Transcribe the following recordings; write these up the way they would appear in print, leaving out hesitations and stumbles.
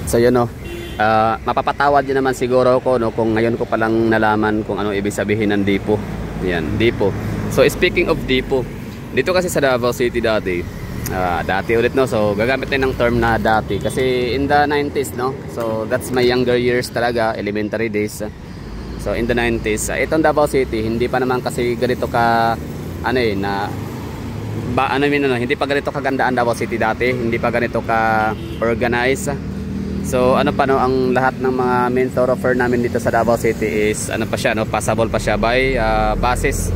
So yun no. Mapapatawad din naman siguro ko no kung ngayon ko palang nalaman kung ano ibig sabihin ng depo. Yan, depo. So speaking of depo, dito kasi sa Davao City dati, dati ulit no. So gagamit din ng term na dati kasi in the 90s no. So that's my younger years talaga, elementary days. So in the 90s, itong Davao City hindi pa naman kasi ganito ka hindi pa ganito kaganda ang Davao City dati, hindi pa ganito ka organized. So ano pa no, ang lahat ng mga main thoroughfare namin dito sa Davao City is ano pa siya no, passable pa siya by buses.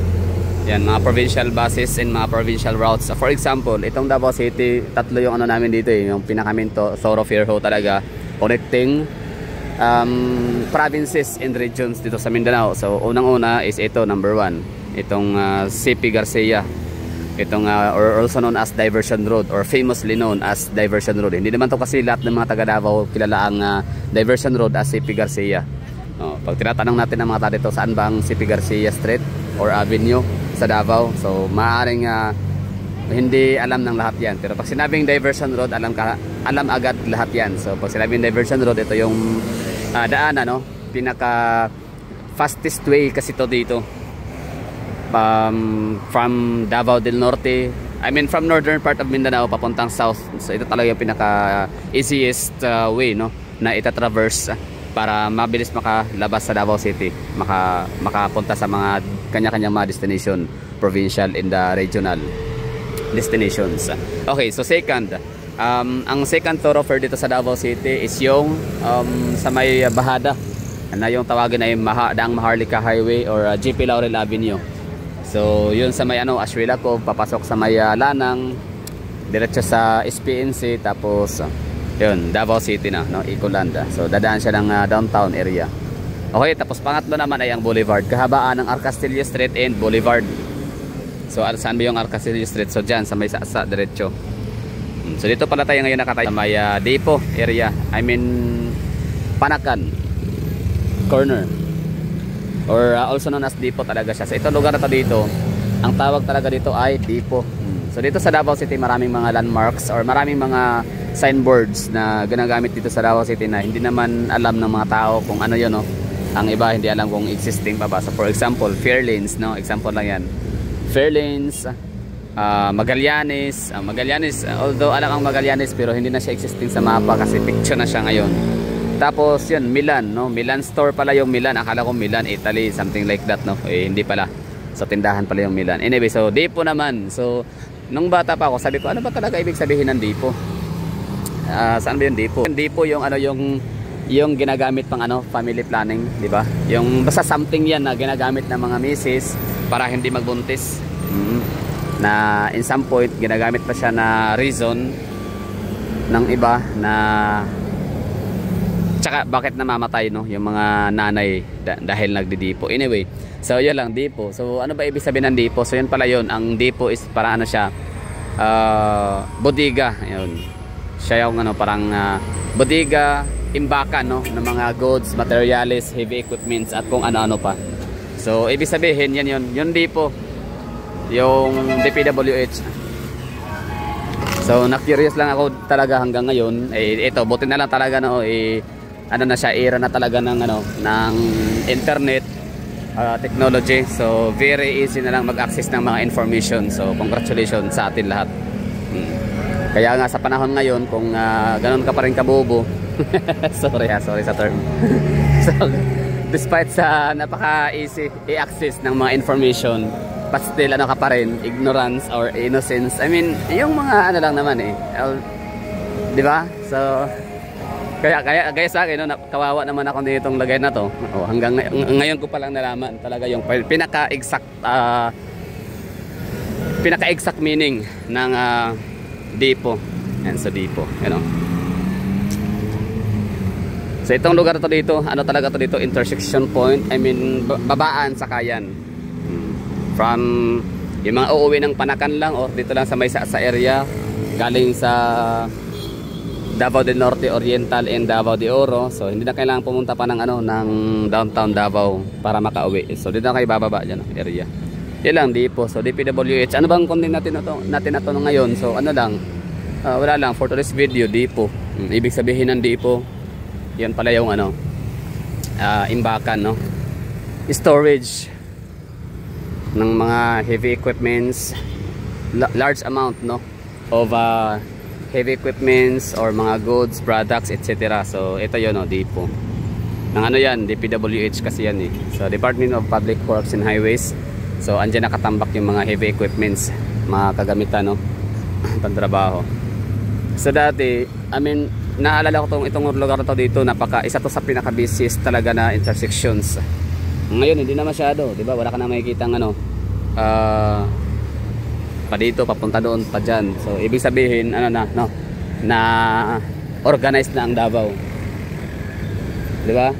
Yan, mga provincial buses and mga provincial routes. For example, itong Davao City, tatlo yung ano namin dito yung pinaka main thoroughfare ho talaga, connecting provinces and regions dito sa Mindanao. So unang-una is ito, number 1, itong CP Garcia. Itong or also known as Diversion Road, or famously known as Diversion Road. Hindi naman to kasi lahat ng mga taga Davao kilala ang Diversion Road as CP Garcia. Pag tinatanong natin ng mga tao dito saan ba ang CP Garcia Street or Avenue sa Davao, so maaaring hindi alam ng lahat yan. Pero pag sinabing Diversion Road, alam agad lahat yan. So pag sinabing Diversion Road, ito yung daanan no, pinaka fastest way kasi to dito. From Davao del Norte, I mean from northern part of Mindanao papuntang south. So ito talaga yung pinaka easiest way no na ita-traverse para mabilis makalabas sa Davao City, makapunta sa mga kanya-kanyang mga destination, provincial and regional destinations. Okay, so second, ang second thoroughfare dito sa Davao City is yung sa may Bahada na yung tawagin ay Daang Maharlika Highway or GP Laurel Avenue. So yun sa may Ashwila ko, papasok sa may Lanang, diretso sa SPNC, tapos yun Davao City na no, Ecoland. So dadaan siya ng downtown area. Okay, tapos pangatlo naman ay ang Boulevard, kahabaan ng Arcastillo Street and Boulevard. So saan ba yung Arcastillo Street? So dyan sa may Sasa diretso. So dito pala tayo ngayon nakatayo sa may Depo area, I mean Panakan corner, or also known as Depo talaga siya. So itong lugar na to dito, ang tawag talaga dito ay Depo. So dito sa Davao City maraming mga landmarks or maraming mga signboards na ginagamit dito sa Davao City na hindi naman alam ng mga tao kung ano yun no. Ang iba hindi alam kung existing pa ba. So for example, Fairlanes no, example lang yan. Fairlanes, Magallanes, although alam ang Magallanes pero hindi na siya existing sa mapa kasi picture na siya ngayon. Tapos yun, Milan no, Milan store pala yung Milan. Akala ko Milan, Italy, something like that no. Hindi pala. So tindahan pala yung Milan. Anyway, so Depo naman. So nung bata pa ako, sabi ko ano ba talaga ibig sabihin ng Depo? Saan ba yung Depo? Yung Depo yung yung ginagamit pang family planning, di ba? Yung basta something yan na ginagamit ng mga misis para hindi magbuntis. Na in some point ginagamit pa siya na reason ng iba na tsaka bakit namamatay no yung mga nanay dahil nagdidipo. Anyway, so yun lang Depo. So ano ba ibig sabihin ng Depo? So yun pala yun, ang Depo is para siya bodega. Yun, siya yung parang bodega, imbakan no ng mga goods, materials, heavy equipments at kung ano-ano pa. So ibig sabihin yan yung Depo, yung DPWH. So na-curious lang ako talaga hanggang ngayon. Ito buti na lang talaga no, na siya, era na talaga ng ng internet technology. So very easy na lang mag-access ng mga information. So congratulations sa atin lahat. Kaya nga sa panahon ngayon, kung ganun ka pa rin kabobo sorry sa term so despite sa napaka-easy i-access ng mga information, but still ka pa rin, ignorance or innocence. I mean, yung mga lang naman di ba? So kaya sa akin no, kawawa naman ako nitong lagay na to. Hanggang ngayon ko pa lang nalaman talaga yung pinaka-exact meaning ng Depo. And so Depo, So itong lugar to dito, talaga to dito, intersection point. I mean babaan sa Kayan. From yung mga uuwi ng Panakan lang or dito lang sa may sa area galing sa Davao del Norte, Oriental and Davao de Oro. So hindi na kailangan pumunta pa ng ng downtown Davao para makauwi. So dito na kayo bababa diyan area. Yan lang Depo. So DPWH. Ano bang content natin na to ngayon? So lang, wala lang for today's video, Depo. Ibig sabihin ng Depo, Yun pala yung ano, imbakan, no? Storage ng mga heavy equipments, large amount, no, of heavy equipments or mga goods, products, etc. So ito yun, no, depot ng ano yan, DPWH kasi yan eh. So Department of Public Works and Highways. So andyan nakatambak yung mga heavy equipments, mga kagamitan, no, pantrabaho. So dati, I mean, naalala ko itong lugar na to dito, isa to sa pinaka busiest talaga na intersections. Ngayon hindi na masyado, di ba? Wala ka na makikita ng ano, pa dito, papunta doon, pa dyan. So ibig sabihin, ano na, no, na organized na ang Davao, di ba?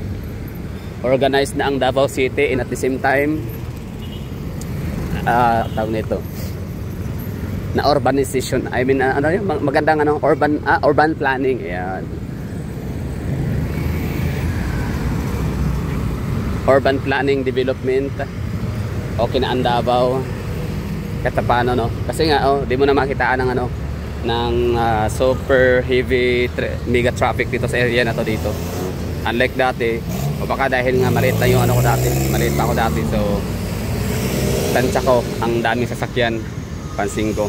Organized na ang Davao City, and at the same time, tawag nito, na urbanization. I mean, ano yung magandang ano, urban planning. Ayan. Urban planning development. Okay na ang Davao. Kahit paano, no? Kasi nga, di mo na makitaan ng ano, ng super heavy mega traffic dito sa area na to dito. Unlike dati, o baka dahil nga maliit na yung ano ko dati, maliit pa ako dati, so tansya ko ang daming sasakyan, pansin ko.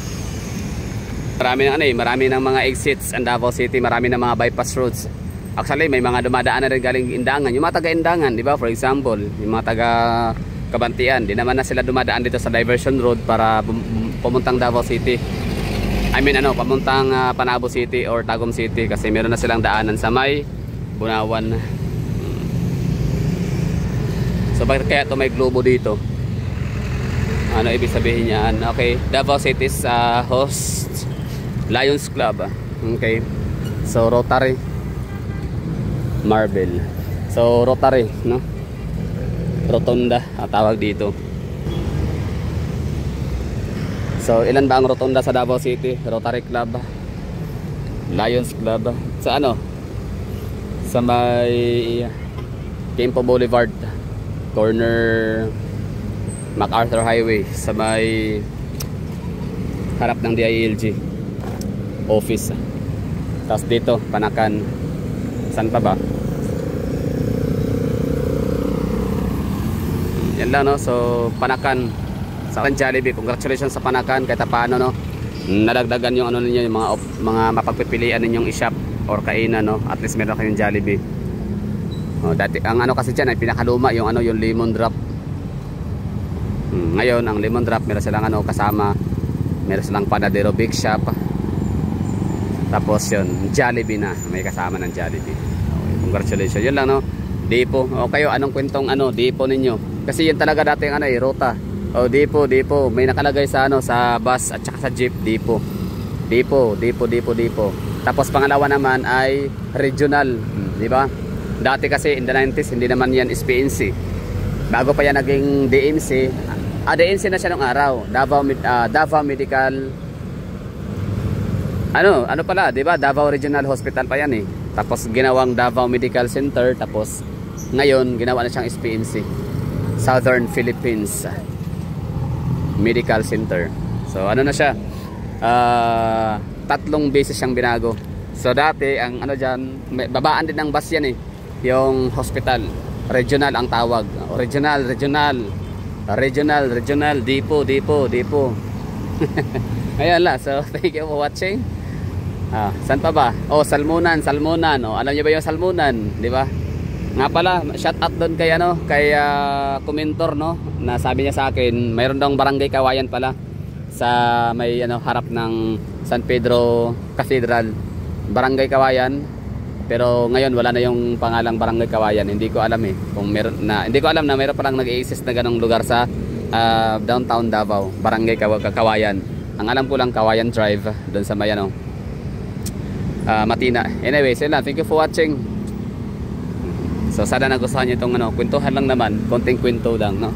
Marami ng ano eh, marami ng mga exits ang Davao City, marami ng mga bypass roads. Actually, may mga dumadaan na rin galing Indangan, yung mga taga Indangan, di ba? For example, yung mga taga Kabantian, di naman na sila dumadaan dito sa diversion road para pumuntang Davao City. I mean ano, pamuntang Panabo City or Tagum City, kasi meron na silang daanan sa may Bunawan. So bakit kaya ito may globo dito? Ano ibig sabihin niyan? Okay, Davao City's host Lions Club. Okay, so Rotary Marble. So Rotary, no? Rotunda tawag dito. So ilan ba ang rotunda sa Davao City? Rotary Club, Lions Club. Sa ano? Sa may Campo Boulevard, corner MacArthur Highway, sa may harap ng DILG office. Tapos dito Panakan. Saan pa ba? Yan lang, no? So Panakan sa Jollibee. Congratulations sa Panakan, kahit paano, no, nadagdagan yung ano ninyo, yung mga mapagpipilian ninyong i-shop or kainan, no? At least meron kayong Jollibee. Dati ang ano kasi diyan ay pinakaluma yung ano, yung lemon drop. Ngayon ang lemon drop meron silang ano kasama, meron silang Panadero Big Shop. Tapos yun, Jollibee na, may kasama ng Jollibee. Okay, congratulations. Yun lang, no? Depot. O kayo, anong kwentong ano, depot ninyo? Kasi yun talaga dati ang ano eh, ruta. O depot. May nakalagay sa ano, sa bus at saka sa jeep, depot. Depot. Tapos pangalawa naman ay regional, di ba? Dati kasi in the 90s hindi naman yan SPNC. Bago pa yan naging DMC. DMC na siya nung araw. Davao Medical ano pala, 'di ba? Davao Regional Hospital pa yan eh. Tapos ginawang Davao Medical Center, tapos ngayon ginawa na siyang SPNC. Southern Philippines Medical Center. So ano na siya? 3 beses siyang binago. So dati ang ano diyan, babaan din ng bus yan eh. Yung hospital, regional ang tawag. Regional, depot. Ayan la. So thank you for watching. Saan pa ba? Salmonan. Alam niyo ba yung Salmonan, di ba? Nga pala, shout out doon kay ano, kay commentor, no, na sabi niya sa akin, mayroon daw barangay Kawayan pala sa may ano, harap ng San Pedro Cathedral. Barangay Kawayan. Pero ngayon wala na yung pangalang Barangay Kawayan. Hindi ko alam eh kung meron na, hindi ko alam na mayroon palang nag-i-exist na ganong lugar sa downtown Davao, Barangay Kawayan. Ang alam ko lang Kawayan Drive doon sa may ano, Matina. Anyway, so lang, thank you for watching. So sana nagustuhan niyo itong ano, kwentuhan lang naman, konting kwento lang, no.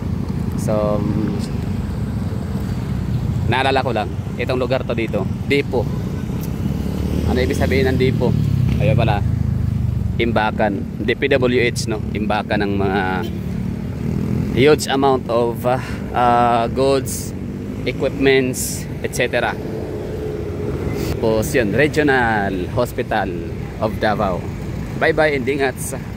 So naalala ko lang itong lugar to dito, depot. Ano ibig sabihin ng depot? Ayun pala, imbakan, DPWH, no, imbakan ng mga huge amount of goods, equipments, etc. Tapos yun, Regional Hospital of Davao. Bye bye and ingat.